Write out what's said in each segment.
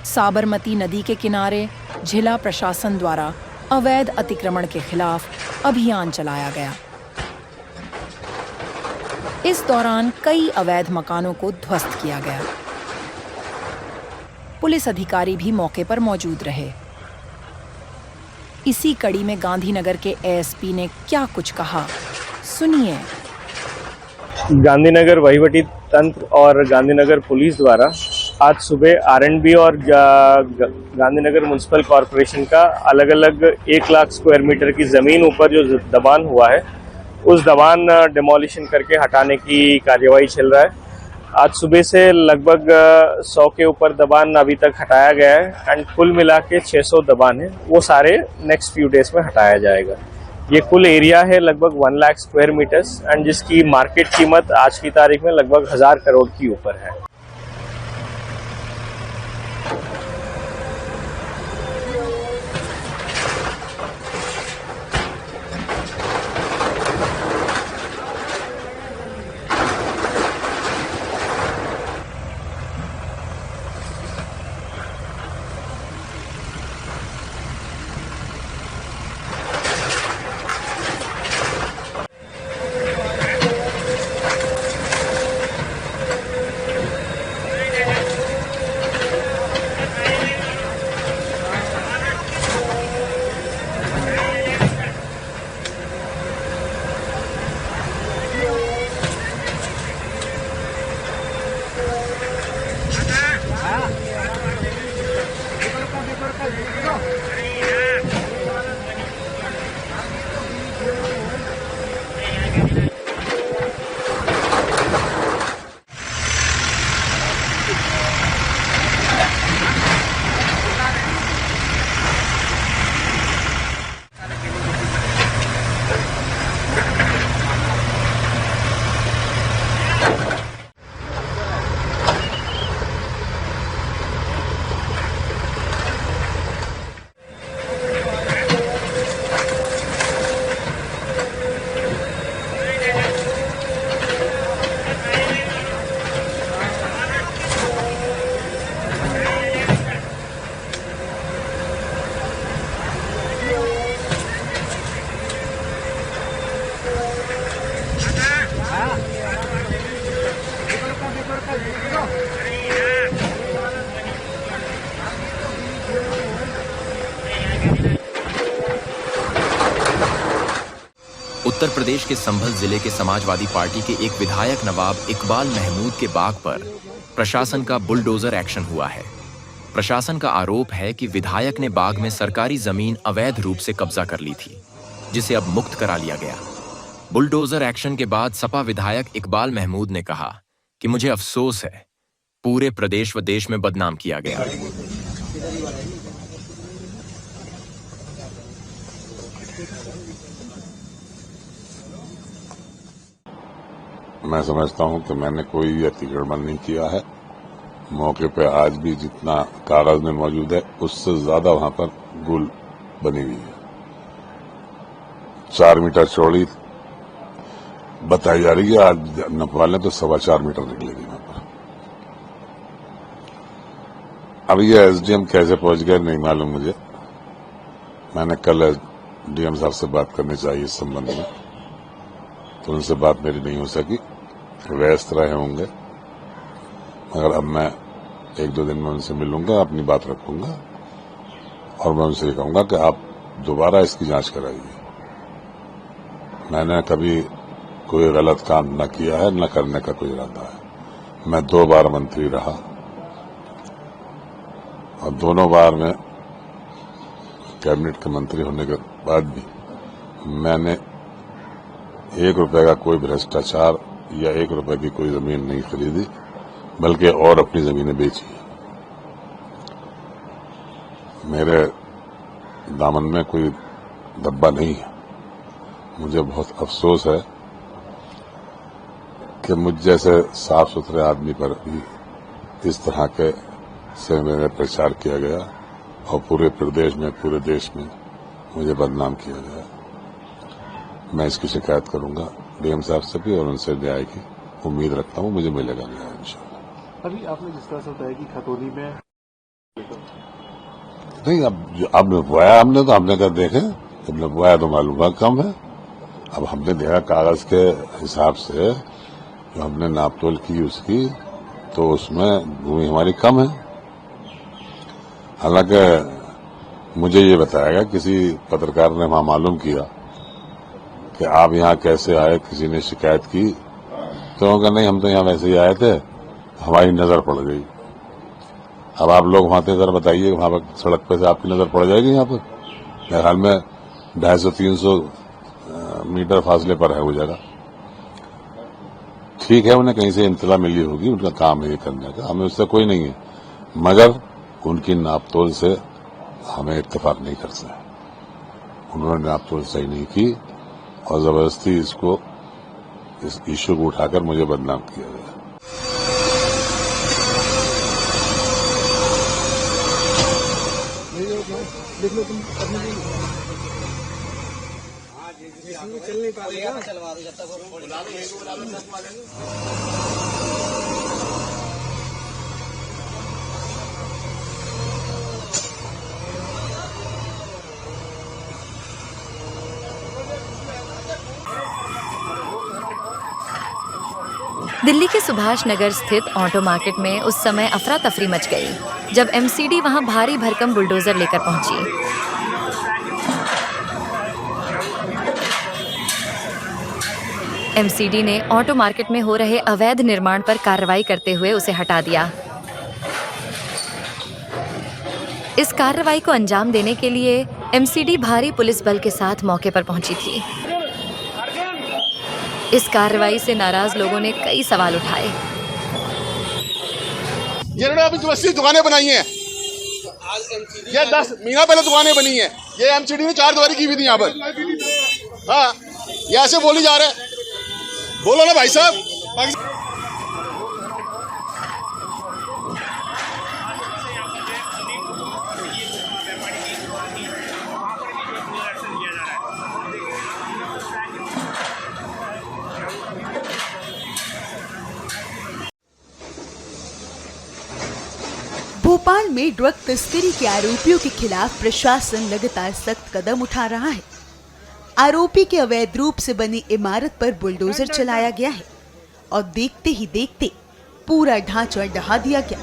साबरमती नदी के किनारे जिला प्रशासन द्वारा अवैध अतिक्रमण के खिलाफ अभियान चलाया गया। इस दौरान कई अवैध मकानों को ध्वस्त किया गया। पुलिस अधिकारी भी मौके पर मौजूद रहे। इसी कड़ी में गांधीनगर के एएसपी ने क्या कुछ कहा, सुनिए। गांधीनगर वहीवटी तंत्र और गांधीनगर पुलिस द्वारा आज सुबह आरएंडबी और गांधीनगर म्युनिसिपल कॉरपोरेशन का अलग अलग 1 लाख स्क्वायर मीटर की जमीन ऊपर जो दबान हुआ है, उस दबान डिमोलिशन करके हटाने की कार्यवाही चल रहा है। आज सुबह से लगभग 100 के ऊपर दबान अभी तक हटाया गया है एंड कुल मिला के 600 दबान है, वो सारे नेक्स्ट फ्यू डेज में हटाया जाएगा। ये कुल एरिया है लगभग 1 लाख स्क्वायर मीटर्स एंड जिसकी मार्केट कीमत आज की तारीख में लगभग 1000 करोड़ की ऊपर है। उत्तर प्रदेश के संभल जिले के समाजवादी पार्टी के एक विधायक नवाब इकबाल महमूद के बाग पर प्रशासन का बुलडोजर एक्शन हुआ है। प्रशासन का आरोप है कि विधायक ने बाग में सरकारी जमीन अवैध रूप से कब्जा कर ली थी, जिसे अब मुक्त करा लिया गया। बुलडोजर एक्शन के बाद सपा विधायक इकबाल महमूद ने कहा कि मुझे अफसोस है, पूरे प्रदेश व देश में बदनाम किया गया। मैं समझता हूं कि मैंने कोई अतिक्रमण नहीं किया है। मौके पे आज भी जितना कागज में मौजूद है उससे ज्यादा वहां पर गुल बनी हुई है। 4 मीटर चौड़ी बताई जा रही है, आज नपवाले तो 4.25 मीटर निकलेगी वहां पर। अब ये एसडीएम कैसे पहुंच गए नहीं मालूम मुझे। मैंने कल डीएम साहब से बात करनी चाहिए इस संबंध में, तो उनसे बात मेरी नहीं हो सकी, व्यस्त रहे होंगे। मगर अब मैं 1-2 दिन में उनसे मिलूंगा, अपनी बात रखूंगा और मैं उनसे कहूंगा कि आप दोबारा इसकी जांच कराइए। मैंने कभी कोई गलत काम न किया है, न करने का कोई इरादा है। मैं 2 बार मंत्री रहा और दोनों बार में कैबिनेट के मंत्री होने के बाद भी मैंने 1 रुपए का कोई भ्रष्टाचार या 1 रुपए की कोई जमीन नहीं खरीदी, बल्कि और अपनी जमीनें बेची। मेरे दामन में कोई धब्बा नहीं है। मुझे बहुत अफसोस है कि मुझ जैसे साफ सुथरे आदमी पर भी इस तरह के से मेरे प्रचार किया गया और पूरे प्रदेश में, पूरे देश में मुझे बदनाम किया गया। मैं इसकी शिकायत करूंगा डीएम साहब से भी और उनसे न्याय की उम्मीद रखता हूं, मुझे मिलेगा न्याय इंशाल्लाह। अभी आपने जिस तरह से बताया कि खतौनी में नहीं, अब बोया हमने तो हमने कहा देखे, हमने बोया तो मालूम हुआ कम है। अब हमने देखा कागज के हिसाब से जो हमने नापतोल की उसकी, तो उसमें भूमि हमारी कम है। हालांकि मुझे ये बताया गया, किसी पत्रकार ने वहां मालूम किया कि आप यहाँ कैसे आए, किसी ने शिकायत की, तो उन्होंने कहा नहीं हम तो यहाँ वैसे ही आए थे, हमारी नजर पड़ गई। अब आप लोग वहां थे, जरा बताइए वहां पर सड़क पे से आपकी नजर पड़ जाएगी यहाँ पर? मेरे ख्याल में 250-300 मीटर फासले पर है वो जगह। ठीक है, उन्हें कहीं से इंतला मिली होगी, उनका काम है ये करने का, हमें उससे कोई नहीं है, मगर उनकी नापतोल से हमें इत्तेफाक नहीं कर सकते। उन्होंने नापतोल सही नहीं की और जबरदस्ती इस इश्यू को उठाकर मुझे बदनाम किया गया। दिल्ली के सुभाष नगर स्थित ऑटो मार्केट में उस समय अफरा तफरी मच गई जब एमसीडी वहां भारी भरकम बुलडोजर लेकर पहुंची। एमसीडी ने ऑटो मार्केट में हो रहे अवैध निर्माण पर कार्रवाई करते हुए उसे हटा दिया। इस कार्रवाई को अंजाम देने के लिए एमसीडी भारी पुलिस बल के साथ मौके पर पहुंची थी। इस कार्रवाई से नाराज लोगों ने कई सवाल उठाए। ये अभी 80 दुकानें बनाई हैं, ये 10 महीना पहले दुकानें बनी हैं, ये एमसीडी ने 4 दुआरी की हुई थी यहाँ पर। हाँ, ये ऐसे बोली जा रहे हैं, बोलो ना भाई साहब। भोपाल में ड्रग तस्करी के आरोपियों के खिलाफ प्रशासन लगातार सख्त कदम उठा रहा है। आरोपी के अवैध रूप से बनी इमारत पर बुलडोजर चलाया गया है और देखते ही देखते पूरा ढांचा ढहा दिया गया।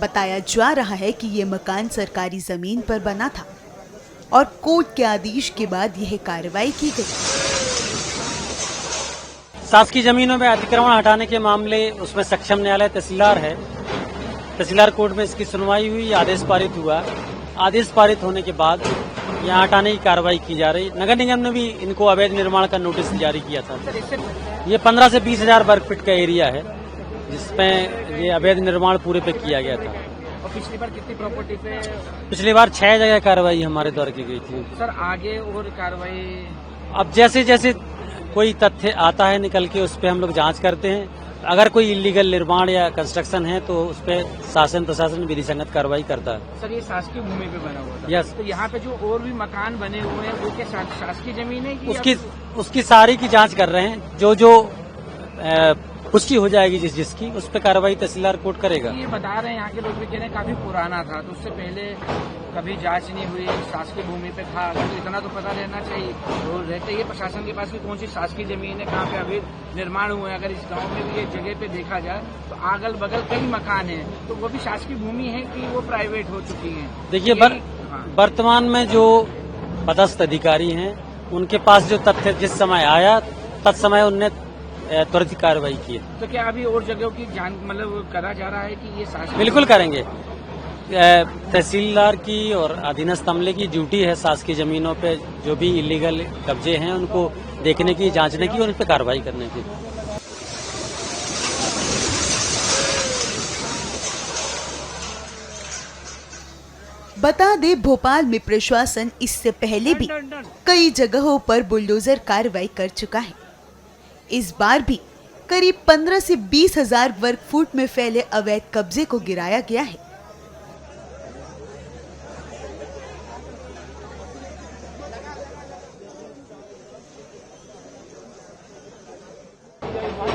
बताया जा रहा है कि ये मकान सरकारी जमीन पर बना था और कोर्ट के आदेश के बाद यह कार्रवाई की गई। शासकीय जमीनों में अतिक्रमण हटाने के मामले, उसमें सक्षम न्यायालय तहसीलदार है। तहसीलदार कोर्ट में इसकी सुनवाई हुई, आदेश पारित हुआ। आदेश पारित होने के बाद यहाँ हटाने की कार्रवाई की जा रही। नगर निगम ने भी इनको अवैध निर्माण का नोटिस जारी किया था। ये 15 से 20 हजार वर्ग फीट का एरिया है जिसमें ये अवैध निर्माण पूरे पे किया गया था। और पिछली बार कितनी प्रॉपर्टी पे? पिछली बार 6 जगह कार्रवाई हमारे द्वारा की गई थी। सर आगे और कार्रवाई? अब जैसे जैसे कोई तथ्य आता है निकल के, उस पर हम लोग जांच करते हैं। अगर कोई इलीगल निर्माण या कंस्ट्रक्शन है तो उस पर शासन प्रशासन विधि संगत कार्रवाई करता है। सर ये शासकीय भूमि पे बना हुआ था? यस। तो यहाँ पे जो और भी मकान बने हुए हैं वो क्या शासकीय जमीन है कि उसकी सारी की जांच कर रहे हैं। जो पुष्टि हो जाएगी जिसकी, उस पर कार्रवाई तहसीलदार कोर्ट करेगा। ये बता रहे हैं यहाँ के लोग भी कह रहे हैं काफी पुराना था, तो उससे पहले कभी जांच नहीं हुई, शासकीय भूमि पे था। अगर तो इतना तो पता रहना चाहिए। तो रहते ही प्रशासन के पास भी कौन सी शासकीय जमीन है, कहाँ पे अभी निर्माण हुए हैं। अगर इस गाँव में भी ये जगह पे देखा जाए तो अगल बगल कई मकान है, तो वो भी शासकीय भूमि है कि वो प्राइवेट हो चुकी है? देखिए, वर्तमान में जो पदस्थ अधिकारी हैं उनके पास जो तथ्य जिस समय आया तत्समय उनने त्वरित कार्रवाई की है। तो क्या अभी और जगहों की जान मतलब करा जा रहा है कि ये शासकीय? बिल्कुल करेंगे। तहसीलदार की और अधीनस्थ अमले की ड्यूटी है शासकीय जमीनों पे जो भी इलीगल कब्जे हैं उनको देखने की, जांचने की और उन पर कार्रवाई करने की। बता दे, भोपाल में प्रशासन इससे पहले भी कई जगहों पर बुलडोजर कार्रवाई कर चुका है। इस बार भी करीब 15 से 20 हजार वर्ग फुट में फैले अवैध कब्जे को गिराया गया है।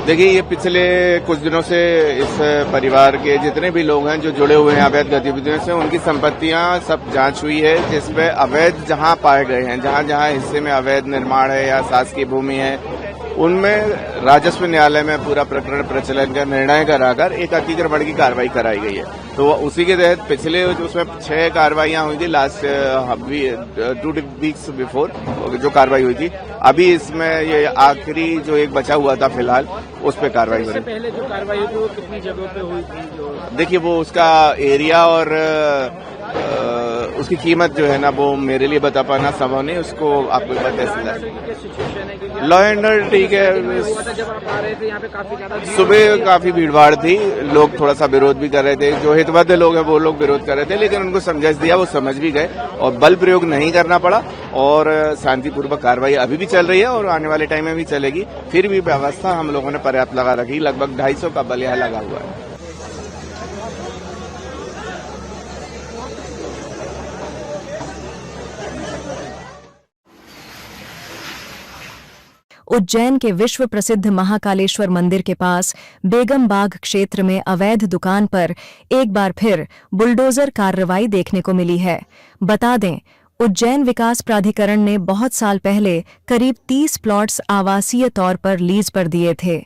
देखिए, ये पिछले कुछ दिनों से इस परिवार के जितने भी लोग हैं जो जुड़े हुए हैं अवैध गतिविधियों से, उनकी संपत्तियां सब जांच हुई है, जिसमें अवैध जहां पाए गए हैं, जहां जहां हिस्से में अवैध निर्माण है या शासकीय भूमि है, उनमें राजस्व न्यायालय में पूरा प्रकरण प्रचलन का निर्णय कराकर एक अतिक्रमण की कार्रवाई कराई गई है। तो उसी के तहत पिछले उसमें 6 कार्रवाइयां हुई थी लास्ट 2 वीक्स बिफोर जो कार्रवाई हुई थी। अभी इसमें ये आखिरी जो एक बचा हुआ था फिलहाल, उस पे कार्रवाई हुई। पहले जो कार्रवाई हुई थी वो कितनी जगहों पे हुई थी? देखिए, वो उसका एरिया और उसकी कीमत जो है ना, वो मेरे लिए बता पाना संभव नहीं, उसको आपको पता। लॉ एंड ऑर्डर ठीक है। जब आप आ रहे थे यहाँ पे काफी ज्यादा सुबह काफी भीड़भाड़ थी, लोग थोड़ा सा विरोध भी कर रहे थे, जो हितबद्ध लोग हैं वो लोग विरोध कर रहे थे, लेकिन उनको समझाइश दिया, वो समझ भी गए और बल प्रयोग नहीं करना पड़ा और शांतिपूर्वक कार्रवाई अभी भी चल रही है और आने वाले टाइम में भी चलेगी। फिर भी व्यवस्था हम लोगों ने पर्याप्त लगा रखी, लगभग 250 का बल यहाँ लगा हुआ है। उज्जैन के विश्व प्रसिद्ध महाकालेश्वर मंदिर के पास बेगम बाग क्षेत्र में अवैध दुकान पर एक बार फिर बुलडोजर कार्रवाई देखने को मिली है। बता दें, उज्जैन विकास प्राधिकरण ने बहुत साल पहले करीब 30 प्लॉट्स आवासीय तौर पर लीज पर दिए थे।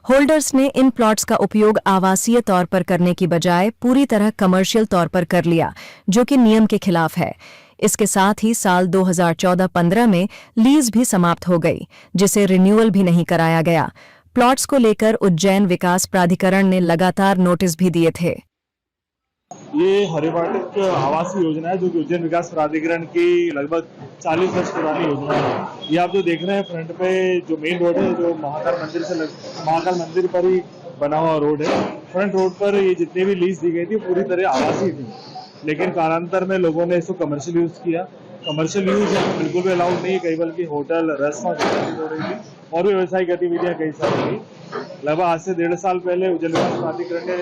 होल्डर्स ने इन प्लॉट्स का उपयोग आवासीय तौर पर करने की बजाय पूरी तरह कमर्शियल तौर पर कर लिया, जो कि नियम के खिलाफ है। इसके साथ ही साल 2014-15 में लीज भी समाप्त हो गई, जिसे रिन्यूअल भी नहीं कराया गया। प्लॉट्स को लेकर उज्जैन विकास प्राधिकरण ने लगातार नोटिस भी दिए थे। ये हरिवाटिक आवास योजना है जो कि उज्जैन विकास प्राधिकरण की लगभग 40 वर्ष पुरानी योजना है। ये आप जो देख रहे हैं फ्रंट पे जो मेन रोड है, जो महाकाल मंदिर पर ही बना हुआ रोड है, फ्रंट रोड पर ये जितनी भी लीज दी गई थी पूरी तरह आवासीय थी, लेकिन कालांतर में लोगों ने इसको कमर्शियल यूज किया। कमर्शियल यूज बिल्कुल भी अलाउड नहीं, कई बल्कि होटल, रेस्टोरेंट हो रही थी और भी व्यवसायिक गतिविधियां कई सारी थी। लगभग आज से 1.5 साल पहले उज्जैन विकास प्राधिकरण ने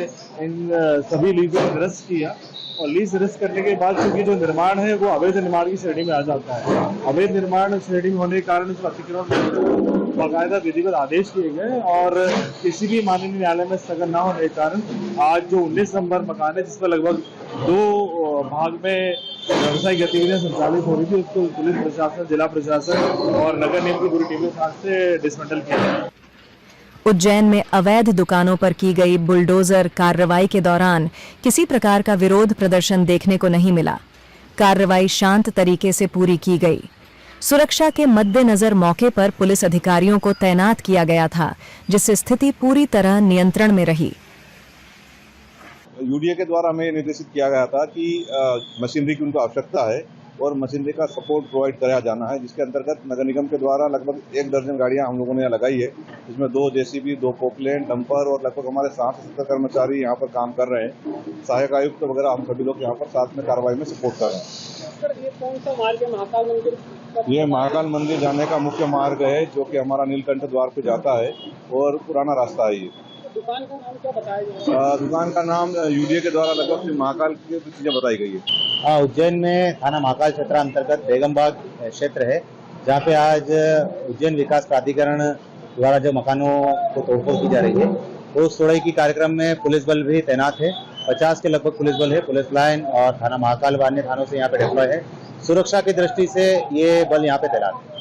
इन सभी लीजों को निरस्त किया और लीज निरस्त करने के बाद क्योंकि जो निर्माण है वो अवैध निर्माण की श्रेणी में आ जाता है। अवैध निर्माण श्रेणी में होने के कारण उसका अतिक्रमण बाकायदा विधिवत आदेश किए गए और किसी भी माननीय न्यायालय में स्थगन न होने के कारण आज जो 19 नंबर मकान है, जिस पर लगभग 2 भाग में व्यवसायिक गतिविधियां संचालित हो रही थी, उसको पुलिस प्रशासन, जिला प्रशासन और नगर निगम की पूरी टीम के साथ से डिसमेंटल किया गया। उज्जैन में अवैध दुकानों पर की गई बुलडोजर कार्रवाई के दौरान किसी प्रकार का विरोध प्रदर्शन देखने को नहीं मिला। कार्रवाई शांत तरीके से पूरी की गई। सुरक्षा के मद्देनजर मौके पर पुलिस अधिकारियों को तैनात किया गया था, जिससे स्थिति पूरी तरह नियंत्रण में रही। यूडीए के द्वारा हमें निर्देशित किया गया था कि मशीनरी की उनको आवश्यकता है और मशीनरी का सपोर्ट प्रोवाइड कराया जाना है, जिसके अंतर्गत नगर निगम के द्वारा लगभग 1 दर्जन गाड़ियां हम लोगों ने यहाँ लगाई है, जिसमें 2 जेसीबी, 2 पोकलेन, डंपर और लगभग हमारे 60 से 70 कर्मचारी यहाँ पर काम कर रहे हैं। सहायक आयुक्त वगैरह हम सभी लोग यहाँ पर साथ में कार्रवाई में सपोर्ट कर रहे हैं। ये कौन सा मार्ग है महाकाल मंदिर? ये महाकाल मंदिर जाने का मुख्य मार्ग है, जो कि हमारा नीलकंठ द्वार पे जाता है और पुराना रास्ता है। ये दुकान का नाम क्या बताया गया? दुकान का नाम यूडीए के द्वारा लगभग महाकाल की चीजें बताई गई है। उज्जैन में थाना महाकाल क्षेत्र अंतर्गत बेगम बाग क्षेत्र है, जहाँ पे आज उज्जैन विकास प्राधिकरण द्वारा जो मकानों को तोड़फोड़ की जा रही है, उस तोड़ाई की कार्यक्रम में पुलिस बल भी तैनात है। 50 के लगभग पुलिस बल है, पुलिस लाइन और थाना महाकाल व अन्य थानों से यहाँ पे डिप्लॉय है। सुरक्षा की दृष्टि से ये बल यहाँ पे तैनात है।